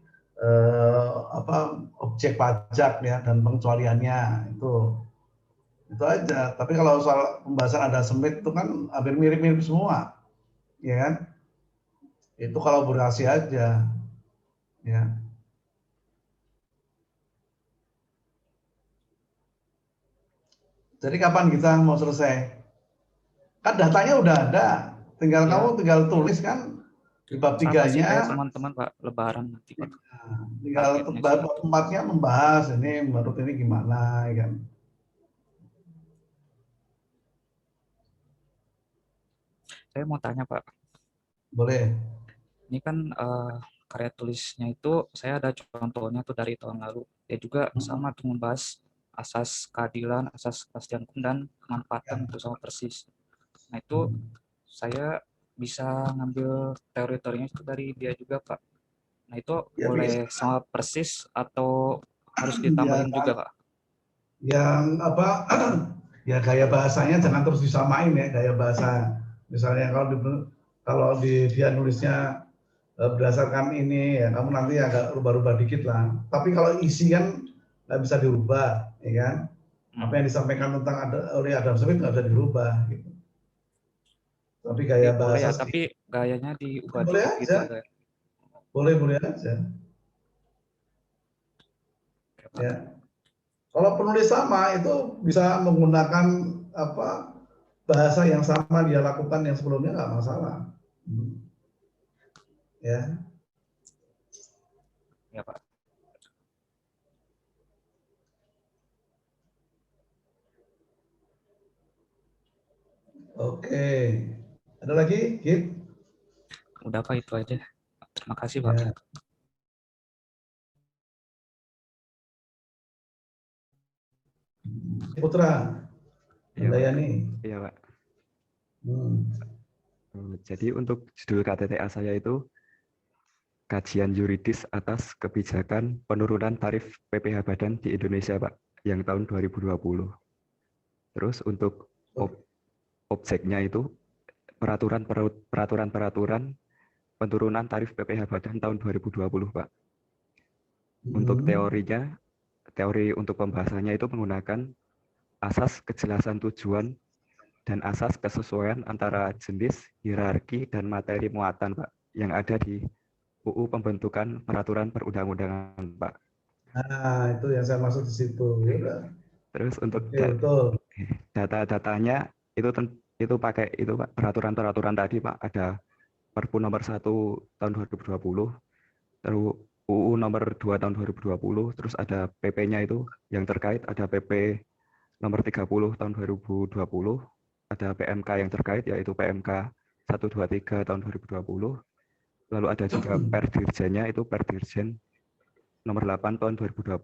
objek pajak ya dan pengecualiannya itu aja. Tapi kalau soal pembahasan Adam Smith itu kan hampir mirip-mirip semua, ya kan. Itu kolaborasi aja, ya. Jadi kapan kita mau selesai? Kan datanya udah ada, tinggal Ya. kamu tinggal tulis kan di bab Sama sih 3-nya. kayak teman-teman Pak, Lebaran nanti Pak. Nah, tinggal Targetnya bab segitu. 4-nya membahas ini menurut ini gimana, ya kan? Saya mau tanya Pak, Boleh. ini kan karya tulisnya itu saya ada contohnya tuh dari tahun lalu. Dia juga sama tuh membahas asas keadilan, asas kepastian hukum, dan kemanfaatan itu sama persis. Nah itu saya bisa ngambil teori-teorinya itu dari dia juga Pak. Nah itu Ya, boleh sama persis atau harus ditambahin ya, juga Pak? yang apa? Ya gaya bahasanya jangan terus disamain ya, gaya bahasa. Misalnya kalau dia nulisnya berdasarkan ini ya kamu nanti agak rubah-rubah dikit lah. Tapi kalau isi kan nggak bisa dirubah, ya kan? Apa yang disampaikan tentang oleh Adam Smith nggak bisa dirubah. Gitu. Tapi gaya Boleh bahasa ya, tapi gayanya diubah boleh dikit gitu aja, kayak. boleh aja. Ya. Kalau penulis sama itu bisa menggunakan apa bahasa yang sama dia lakukan yang sebelumnya nggak masalah. Ya. Ya Pak. Oke. Ada lagi, Git? Udah Pak, itu aja. Terima kasih Pak. Ya. Putra, Handayani. Iya Pak. Hmm. Jadi untuk judul KTTA saya itu kajian yuridis atas kebijakan penurunan tarif PPh Badan di Indonesia Pak, yang tahun 2020. Terus untuk objeknya itu peraturan penurunan tarif PPh Badan tahun 2020 Pak. Untuk teorinya, teori untuk pembahasannya itu menggunakan asas kejelasan tujuan dan asas kesesuaian antara jenis, hierarki, dan materi muatan, Pak, yang ada di UU Pembentukan Peraturan Perundang-undangan, Pak. Nah, itu yang saya maksud di situ. Ya. Terus untuk data-datanya itu pakai itu Pak, peraturan-peraturan tadi, Pak. Ada Perpu nomor 1 tahun 2020, terus UU nomor 2 tahun 2020, terus ada PP-nya itu yang terkait, ada PP nomor 30 tahun 2020, ada PMK yang terkait yaitu PMK 123 tahun 2020. Lalu ada juga Perdirjennya itu Perdirjen nomor 8 tahun 2020.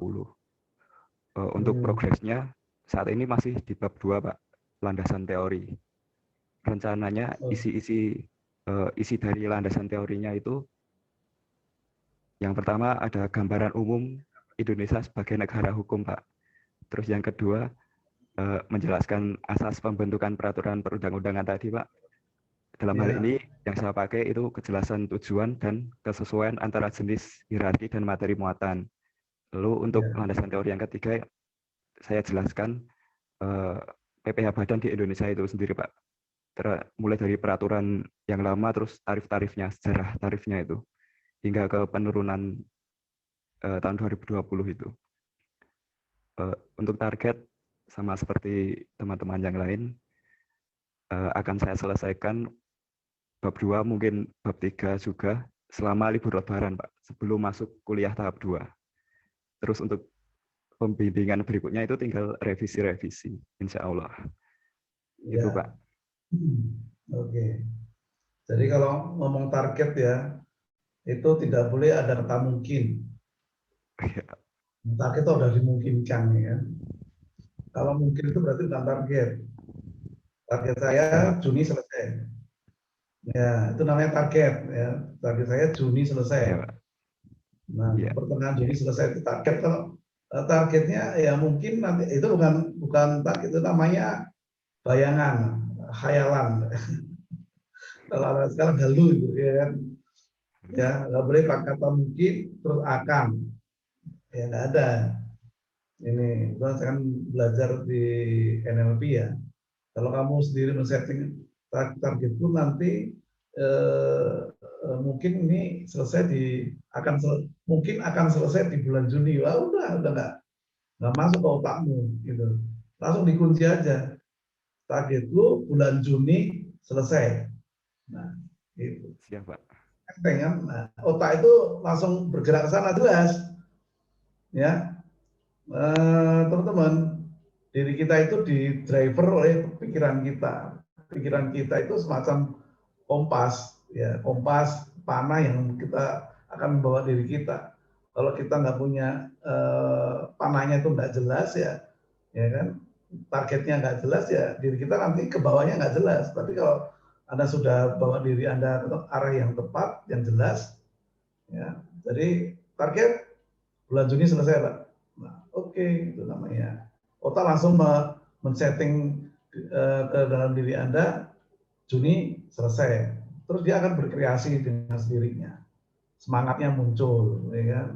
Untuk progresnya saat ini masih di bab 2 Pak, landasan teori. Rencananya isi dari landasan teorinya itu yang pertama ada gambaran umum Indonesia sebagai negara hukum Pak. Terus yang kedua menjelaskan asas pembentukan peraturan perundang-undangan tadi, Pak. Dalam hal Ya. ini yang saya pakai itu kejelasan tujuan dan kesesuaian antara jenis, hierarki, dan materi muatan. Lalu untuk Ya. landasan teori yang ketiga, saya jelaskan PPh Badan di Indonesia itu sendiri, Pak. Mulai dari peraturan yang lama, terus tarif-tarifnya, sejarah tarifnya itu, hingga ke penurunan tahun 2020 itu. Untuk target, sama seperti teman-teman yang lain, akan saya selesaikan bab 2, mungkin bab 3 juga, selama libur lebaran, Pak, sebelum masuk kuliah tahap 2. Terus untuk pembimbingan berikutnya itu tinggal revisi-revisi, insya Allah. Ya. Itu, Pak. Oke. Jadi kalau ngomong target ya, itu tidak boleh ada kata mungkin. Target itu udah dimungkinkan ya. Kalau mungkin itu berarti bukan target. Target saya Juni selesai. Ya, itu namanya target ya. Target saya Juni selesai. Ya, Pak. Nah, Ya. pertengahan Juni selesai itu target. Kalau targetnya ya mungkin nanti itu bukan target, itu namanya bayangan, khayalan. Kalau sekarang halu itu ya kan. Ya, nggak boleh pakai kata mungkin terus akan. Ya nggak ada. Ini saya kan belajar di NLP ya. Kalau kamu sendiri men-setting target pun nanti mungkin ini selesai mungkin akan selesai di bulan Juni. Wah, udah nggak masuk ke otakmu gitu. Langsung dikunci aja. Target lu bulan Juni selesai. Nah, gitu. Siap, Pak. Kan? Nah, otak itu langsung bergerak ke sana jelas. Ya, teman-teman, diri kita itu di driver oleh pikiran kita. Pikiran kita itu semacam kompas, ya kompas panah yang kita akan membawa diri kita. Kalau kita nggak punya panahnya itu nggak jelas ya kan, targetnya nggak jelas ya diri kita nanti ke bawahnya nggak jelas. Tapi kalau Anda sudah bawa diri Anda ke arah yang tepat, yang jelas, ya. Jadi target bulan Juni selesai, Pak. Nah, oke, itu namanya. Otak langsung men-setting ke dalam diri Anda, Juni selesai. Terus dia akan berkreasi dengan sendirinya. Semangatnya muncul, ya kan?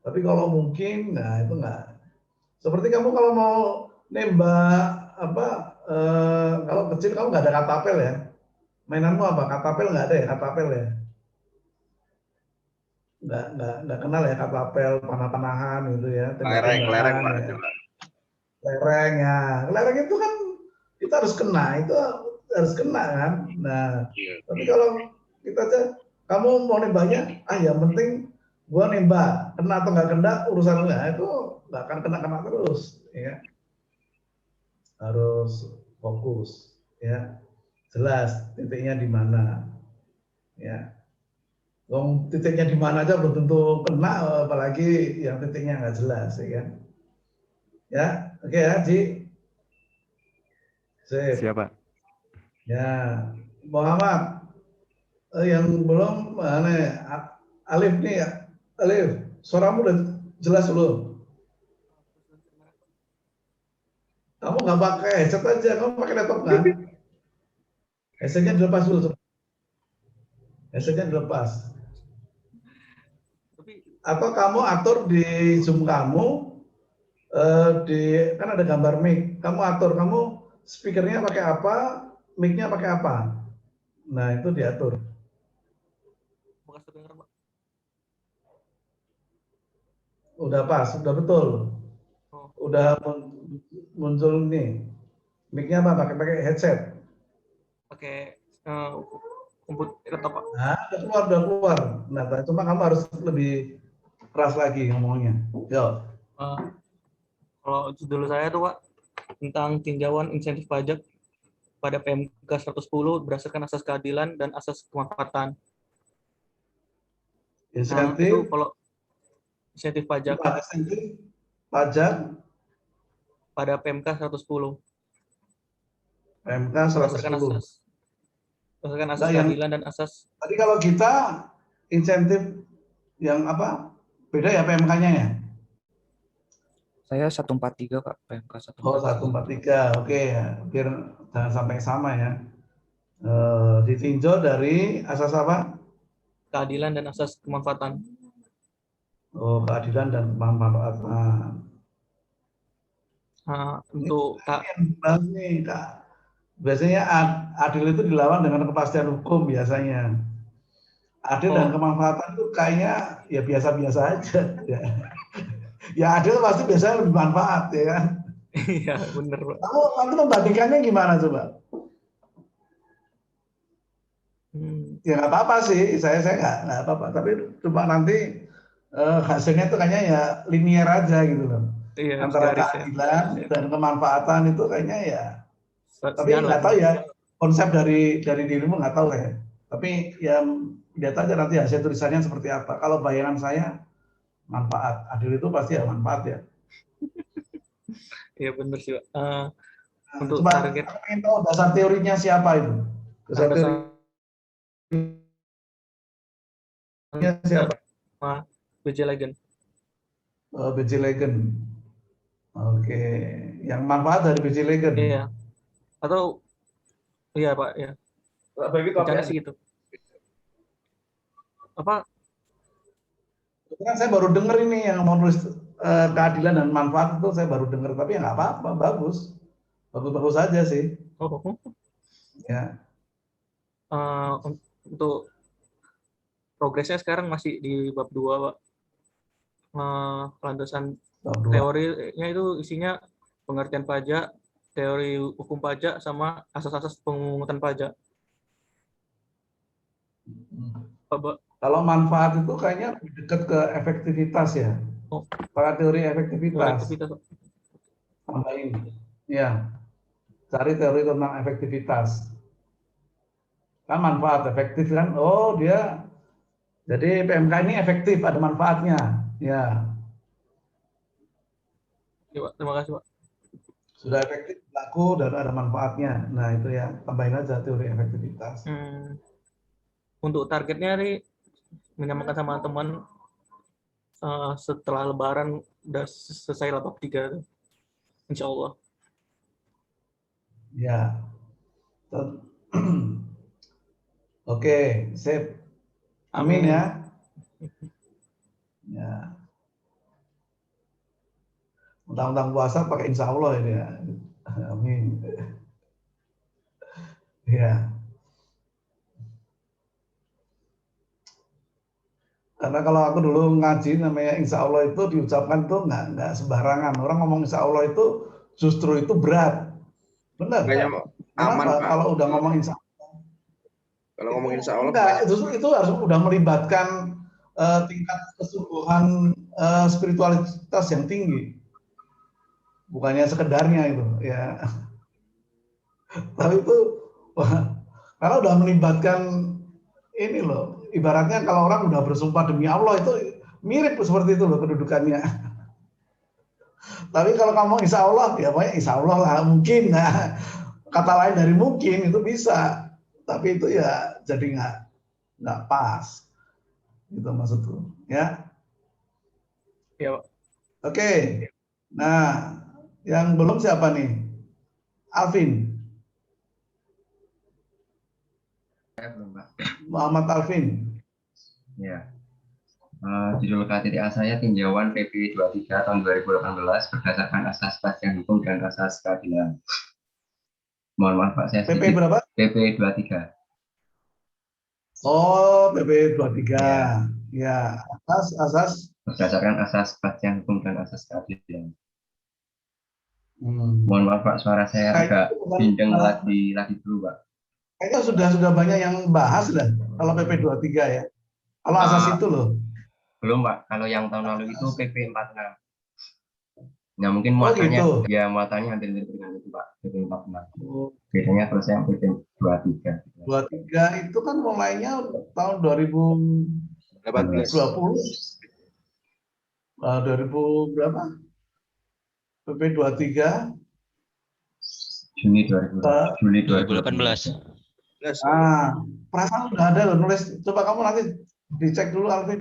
Tapi kalau mungkin, nah itu enggak. Seperti kamu kalau mau nembak kalau kecil kamu nggak ada katapel ya? Mainanmu apa? Katapel nggak ada ya? Katapel ya? Nggak kenal ya katapel, panah-panahan gitu ya, tembak-tembakan Pak. ya. Lereng ya, lereng itu kan kita harus kena, itu harus kena kan. Nah, tapi kalau kita aja, kamu mau nembaknya, yang penting gua nembak, kena atau nggak kena urusan nggak, itu nggak akan kena terus, ya. Harus fokus, ya, jelas titiknya di mana, ya. Titiknya di mana aja belum tentu kena, apalagi yang titiknya nggak jelas, ya kan. Ya, oke ya, Ji. Sip. Siap, Pak. Ya, Muhammad, yang belum mana Alif nih, Alif, suaramu udah jelas belum? Kamu nggak pakai headset aja, kamu pakai laptop kan? Headsetnya dilepas dulu. Headsetnya dilepas. Atau kamu atur di Zoom kamu, kan ada gambar mic, kamu atur, kamu speakernya pakai apa, mic-nya pakai apa. Nah, itu diatur. Udah pas, udah betul. Udah muncul nih. Mic-nya apa? Pakai headset. Pakai komputer laptop, Pak. Nah, udah keluar. Nah, cuma kamu harus lebih keras lagi ngomongnya. Yo. Kalau judul saya tuh, Pak, tentang tinjauan insentif pajak pada PMK 110 berdasarkan asas keadilan dan asas kemanfaatan. Insentif, itu kalau insentif pajak pada PMK 110. PMK 110. Berdasarkan asas keadilan dan asas. Tadi kalau kita insentif yang apa? Beda ya PMK-nya ya? Saya 143 Pak, PMK Oh, 143. 143. Oke ya. Biar jangan sampai sama ya. Ditinjau dari asas apa? Keadilan dan asas kemanfaatan. Oh, keadilan dan kemanfaatan. Untuk Yang dibahas nih, Kak. Biasanya adil itu dilawan dengan kepastian hukum biasanya. Adil dan kemanfaatan itu kayaknya ya biasa-biasa aja. Ya. Ya adil pasti biasanya lebih manfaat ya kan. Iya bener Pak. Kamu nanti membandingkannya gimana coba? Ya nggak apa-apa sih, saya nggak apa-apa. Tapi cuma nanti hasilnya itu kayaknya ya linear aja gitu loh. Iya, Antara garis ya. keadilan dan kemanfaatan itu kayaknya ya. Tapi Sejalan. nggak tahu ya konsep dari dirimu nggak tahu ya. Tapi ya lihat aja nanti hasil tulisannya seperti apa. Kalau bayangan saya manfaat, adil itu pasti ya manfaat ya. Iya bener sih Pak. Untuk Coba target aku ingin tahu dasar teorinya siapa itu? Dasar teorinya siapa? BJ Legend. BJ Legend. Oke, yang manfaat dari BJ Legend. Iya. Atau iya Pak, ya. Rencana sih gitu. Apa? Kan saya baru dengar ini yang mau nulis keadilan dan manfaat itu saya baru dengar, tapi ya nggak apa-apa, bagus. Bagus-bagus aja sih. Oh. Ya. Untuk progresnya sekarang masih di bab 2, Pak. Landasan teorinya itu isinya pengertian pajak, teori hukum pajak, sama asas-asas pemungutan pajak. Kalau manfaat itu kayaknya lebih dekat ke efektivitas ya. Pakai teori efektivitas. Tambahin. Ya. Cari teori tentang efektivitas. Kan manfaat efektif kan. Oh, dia jadi PMK ini efektif, ada manfaatnya. Ya. Ya, Pak. Terima kasih, Pak. Sudah efektif, laku, dan ada manfaatnya. Nah, itu ya. Tambahin aja teori efektivitas. Untuk targetnya nih, menyamakan sama teman setelah Lebaran udah selesai bab 3. Insya Allah. Ya. Oke, sip. Amin ya. Ya. Undang-undang puasa pakai insya Allah ini ya. Amin. Ya. Karena kalau aku dulu ngaji namanya insya Allah itu diucapkan tuh nggak sembarangan. Orang ngomong insya Allah itu justru itu berat. Benar. Kenapa? Kalau udah ngomong insya Allah. Kalau ngomong insya Allah. Enggak, itu harus udah melibatkan tingkat kesungguhan spiritualitas yang tinggi. Bukannya sekedarnya itu ya. Tapi itu kalau udah melibatkan ini loh, ibaratnya kalau orang udah bersumpah demi Allah itu mirip seperti itu loh kedudukannya. Tapi kalau kamu insya Allah, ya pokoknya insya Allah lah mungkin. Nah, kata lain dari mungkin itu bisa, tapi itu ya jadi nggak pas. Gitu maksudku, ya. Ya, Pak. Oke. Nah, yang belum siapa nih? Alvin. Muhammad Alvin. Ya. Judul KTTA saya tinjauan PP 23 tahun 2018 berdasarkan asas kepastian hukum dan asas keadilan. Mohon maaf Pak, saya PP berapa? PP 23. Oh, PP 23. Ya, asas berdasarkan asas kepastian hukum dan asas keadilan. Mohon maaf Pak, suara saya agak bindeng lagi dulu Pak. Kayaknya sudah banyak yang bahas lah kalau PP 23 ya. Kalau asas itu loh. Belum Pak, kalau yang tahun lalu itu PP 46. Nah mungkin muatannya ya muatannya hampir mirip dengan itu Pak, PP 46. Bedanya kalau saya PP 23. 23 itu kan mulainya tahun 2020. 2000 berapa? PP 23 Juli 2018. Perasaan udah ada loh nulis. Coba kamu nanti dicek dulu Alvin.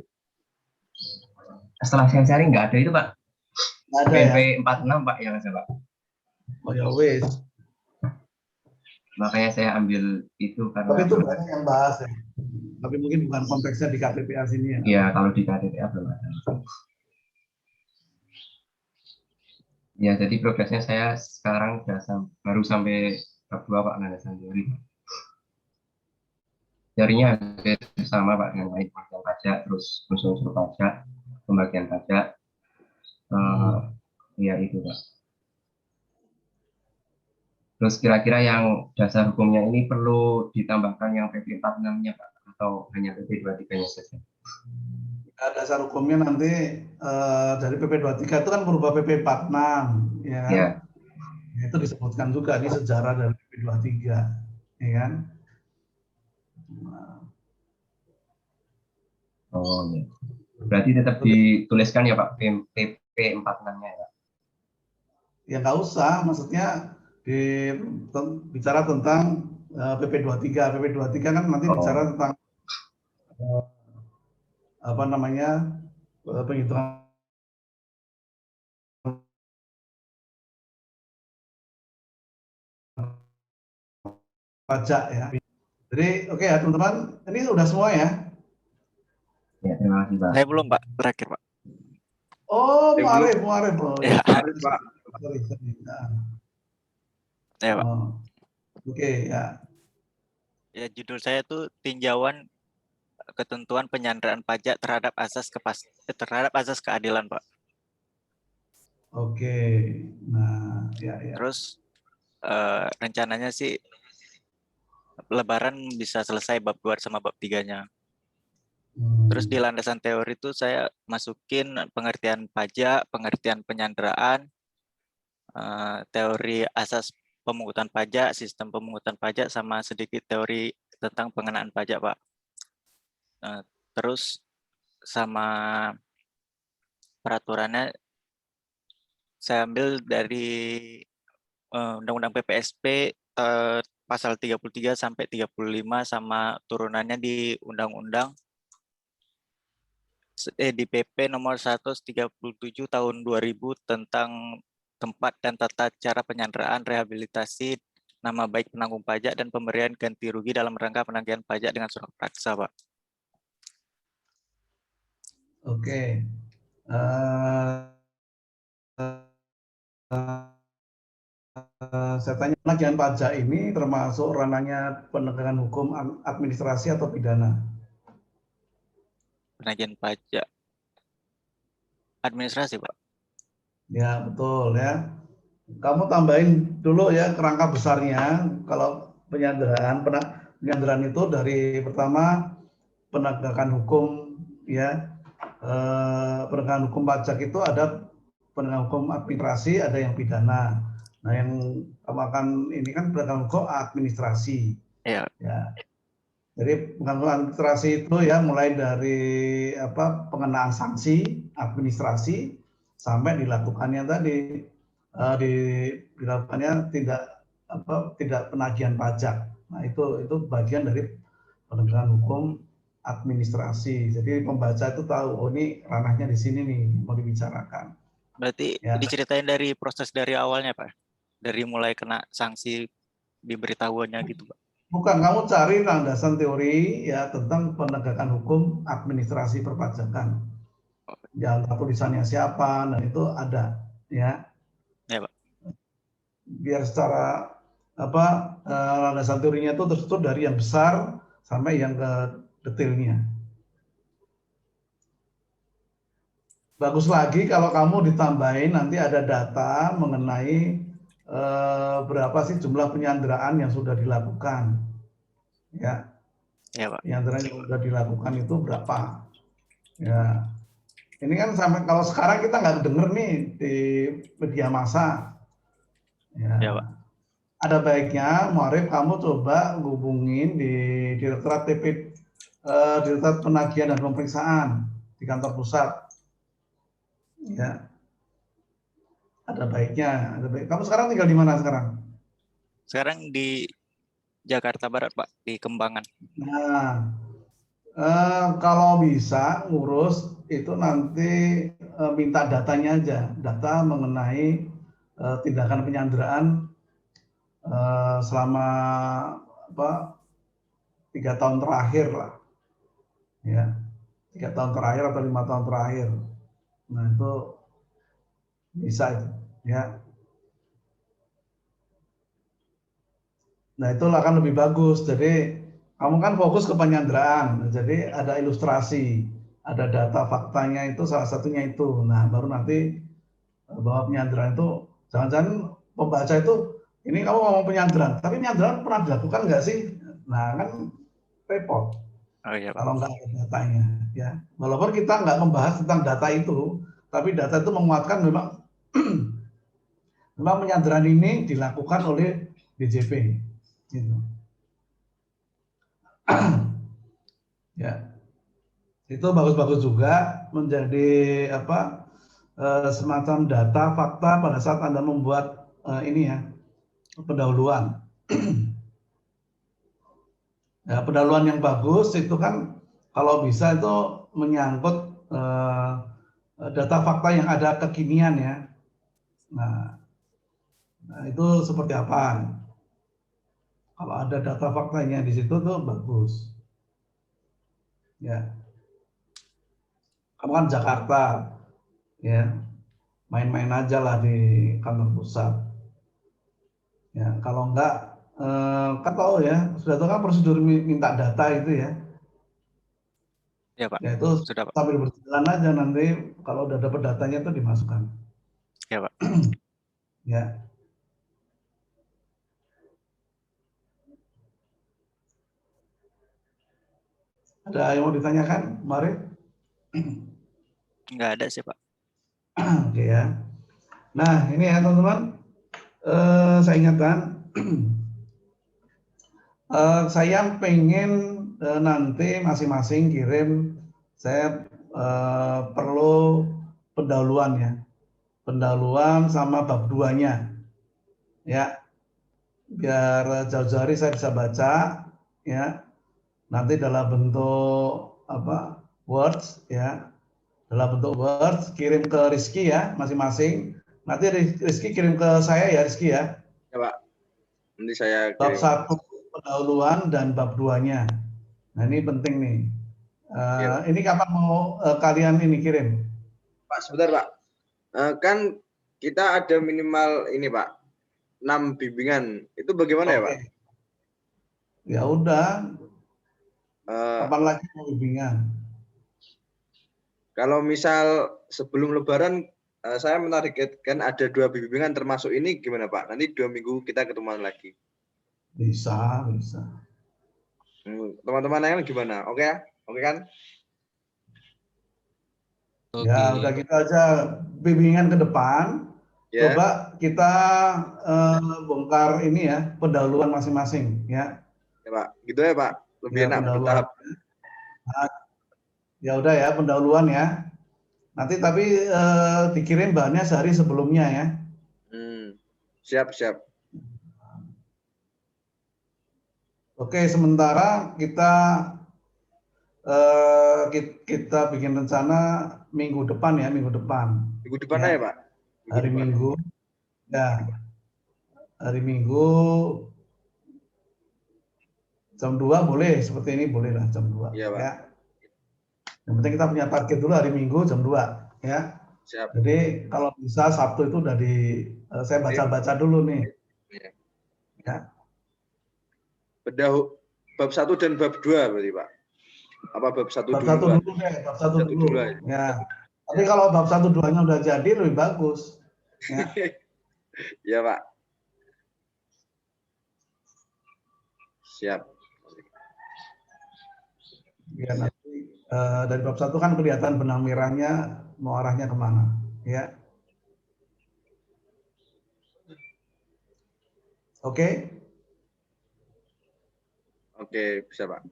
Setelah saya cari nggak ada itu Pak. Nggak ada PP ya? 46 Pak yang ada Pak. Oh ya wes. Makanya saya ambil itu Tapi karena itu banyak yang bahas ya. Tapi mungkin bukan konteksnya di KPPA sini ya. ya kalau di KTTA belum ada. Ya, jadi progresnya saya sekarang baru sampai bab 2 Pak, landasan teori. Teorinya hampir sama Pak dengan baik pembagian pajak, terus unsur-unsur pajak, pembagian pajak, ya itu Pak. Terus kira-kira yang dasar hukumnya ini perlu ditambahkan yang PP 46-nya Pak, atau hanya PP 23-nya saja? Dasar hukumnya nanti dari PP 23 itu kan berubah PP 46, ya kan? Ya. Itu disebutkan juga di sejarah dari PP 23, ya kan? Oh ya. Berarti tetap dituliskan ya Pak, PP 46-nya ya? Ya nggak usah, maksudnya bicara tentang PP 23. PP 23 kan nanti bicara tentang apa namanya penghitungan pajak ya. Jadi oke ya teman-teman, ini udah semua ya. Ya, terima kasih Pak. Saya belum Pak, terakhir Pak. Oh, Muarif. Ya. Pak. Sorry. Nah. Ya Pak. Oh. Oke ya. Ya, judul saya tuh tinjauan ketentuan penyanderaan pajak terhadap asas keadilan Pak. Oke. Nah, ya. Terus rencananya sih Lebaran bisa selesai bab 2 sama bab 3-nya. Terus di landasan teori itu saya masukin pengertian pajak, pengertian penyanderaan, teori asas pemungutan pajak, sistem pemungutan pajak, sama sedikit teori tentang pengenaan pajak, Pak. Terus sama peraturannya saya ambil dari Undang-Undang PPSP pasal 33 sampai 35 sama turunannya di Undang-Undang di PP nomor 137 tahun 2000 tentang tempat dan tata cara penyanderaan, rehabilitasi nama baik penanggung pajak dan pemberian ganti rugi dalam rangka penagihan pajak dengan surat praksa, Pak. Oke. Saya tanya, penagihan pajak ini termasuk ranahnya penegakan hukum administrasi atau pidana? Penagihan pajak administrasi, Pak. Ya, betul ya. Kamu tambahin dulu ya kerangka besarnya. Kalau penyanderaan itu dari pertama penegakan hukum ya. Penegakan hukum pajak itu ada penegakan hukum administrasi, ada yang pidana. Nah, yang kamu akan ini kan penegakan hukum administrasi. Ya. Jadi penegakan hukum administrasi itu ya mulai dari pengenaan sanksi administrasi sampai dilakukannya tadi dilakukannya tidak penagihan pajak. Nah, itu bagian dari penegakan hukum administrasi. Jadi pembaca itu tahu, oh ini ranahnya di sini nih mau dibicarakan. Berarti ya, diceritain dari proses dari awalnya, Pak? Dari mulai kena sanksi diberitahuannya gitu, Pak? Bukan, kamu cari landasan teori ya tentang penegakan hukum administrasi perpajakan. Jangan tulisannya siapa, dan itu ada ya. Ya, Pak. Biar secara landasan teorinya itu terstruktur dari yang besar sampai yang ke detailnya. Bagus lagi kalau kamu ditambahin nanti ada data mengenai berapa sih jumlah penyanderaan yang sudah dilakukan. Ya. Ya, Pak. Penyanderaan yang sudah dilakukan itu berapa? Ya. Ini kan sampai kalau sekarang kita nggak denger nih di media massa. Ya, Pak. Ada baiknya, Muarif, kamu coba hubungin di Direktorat Direktorat Penagihan dan Pemeriksaan di kantor pusat. Ya, ada baiknya. Kamu sekarang tinggal di mana sekarang? Sekarang di Jakarta Barat, Pak, di Kembangan. Nah, Kalau bisa ngurus itu nanti minta datanya aja, data mengenai tindakan penyanderaan selama 3 tahun terakhir lah, ya 3 tahun terakhir atau 5 tahun terakhir. Nah itu bisa itu, ya. Nah itu akan lebih bagus. Jadi kamu kan fokus ke penyanderaan, jadi ada ilustrasi, ada data faktanya itu salah satunya itu. Nah baru nanti bahwa penyanderaan itu jangan-jangan pembaca itu ini kamu ngomong penyanderaan, tapi penyanderaan pernah dilakukan nggak sih? Nah kan repot Oh iya, Pak. kalau nggak ada datanya, ya. Walaupun kita nggak membahas tentang data itu, tapi data itu menguatkan memang memang penyanderaan ini dilakukan oleh DJP. Gitu. Ya, itu bagus-bagus juga menjadi semacam data fakta pada saat Anda membuat ini ya pendahuluan. Ya, pendahuluan yang bagus itu kan kalau bisa itu menyangkut data fakta yang ada kekinian ya. Nah itu seperti apa? Kalau ada data faktanya di situ tuh bagus. Ya. Kamu kan Jakarta, ya main-main aja lah di kantor pusat. Ya kalau enggak kan tahu ya, sudah tahu kan prosedur minta data itu ya. Iya, Pak. Ya itu Sudah, Pak. sambil berjalan aja nanti kalau udah dapat datanya itu dimasukkan. Iya, Pak. Ya. Ada yang mau ditanyakan, Mari? Nggak ada sih, Pak. Oke ya. Nah ini ya teman-teman, saya ingatkan, saya pengen nanti masing-masing kirim, saya perlu pendahuluan ya, pendahuluan sama bab 2-nya, ya, biar jauh-jauh hari saya bisa baca, ya, nanti dalam bentuk words, ya, dalam bentuk words, kirim ke Rizky ya, masing-masing. Nanti Rizky kirim ke saya ya, Rizky ya. Ya Pak, nanti saya Bab kirim. 1 pendahuluan dan bab 2-nya. Nah ini penting nih. Ya, Ini kapan mau kalian ini kirim? Pak, sebentar Pak. Kan kita ada minimal ini Pak, 6 bimbingan. Itu bagaimana ya Pak? Ya udah. Kapan lagi mau bimbingan? Kalau misal sebelum Lebaran, saya menargetkan ada 2 bimbingan termasuk ini gimana Pak? Nanti 2 minggu kita ketemuan lagi. Bisa. Teman-teman yang gimana? Oke ya? Oke kan? Oke. Ya udah kita aja bimbingan ke depan. Ya. Coba kita bongkar ini ya pendahuluan masing-masing ya. Ya Pak, gitu ya Pak. Lebih Ya, enak bertahap. Nah, ya udah ya pendahuluan ya. Nanti tapi dikirim bahannya sehari sebelumnya ya. Siap. Oke, sementara kita bikin rencana minggu depan ya, minggu depan. Minggu depan ya Pak? Hari Minggu. Ya. Hari Minggu jam 2 boleh, seperti ini boleh lah jam 2. Iya, Pak. Ya. Yang penting kita punya target dulu hari Minggu jam 2 ya. Siap. Jadi kalau bisa Sabtu itu udah saya baca-baca dulu nih. Ya. Bab 1 dan bab 2 berarti Pak. Apa bab 1 dulu? Bab 1 dulu deh, bab 1 dulu. Ya. Tapi kalau bab 1 2-nya udah jadi lebih bagus. Ya. Ya, Pak. Siap. Ya nanti dari bab 1 kan kelihatan benang merahnya mau arahnya kemana. Ya. Oke. Oke, bisa Pak.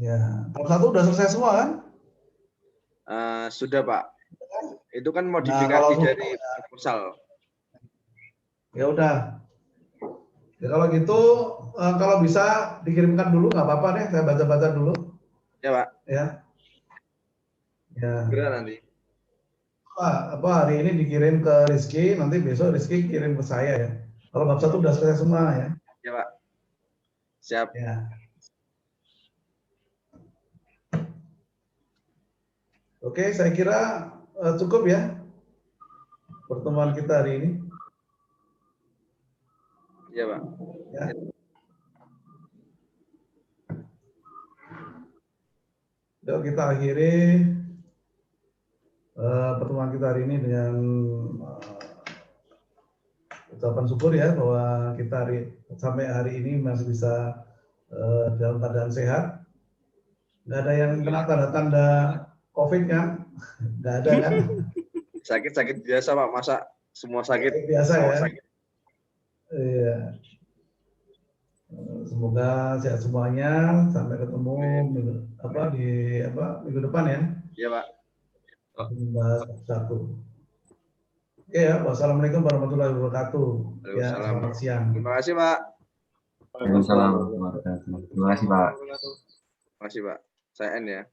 Ya, bab 1 udah selesai semua kan? Sudah Pak. Itu kan modifikasi dari proposal. Ya udah. Ya, kalau gitu, kalau bisa dikirimkan dulu, nggak apa-apa deh, saya baca-baca dulu. Ya Pak. Ya. Ya. Segera nanti. Apa hari ini dikirim ke Rizky, nanti besok Rizky kirim ke saya ya. Kalau bab 1 udah selesai semua ya. Ya Pak. Siap. Ya. Oke, saya kira cukup ya pertemuan kita hari ini. Ya Pak. Ya. Yuk kita akhiri pertemuan kita hari ini dengan ucapan syukur ya bahwa kita sampai hari ini masih bisa dalam keadaan sehat. Nggak ada yang kena tanda-tanda COVID kan? Nggak ada kan? Sakit biasa Pak, masa semua sakit biasa ya. Sakit. Iya. Semoga sehat semuanya, sampai ketemu minggu depan ya. Iya Pak. Membahas satu. Oke ya, wassalamualaikum warahmatullahi wabarakatuh. Ya, selamat siang. Terima kasih Pak. Waalaikumsalam warahmatullahi wabarakatuh. Terima kasih Pak. Terima kasih Pak. Saya N ya.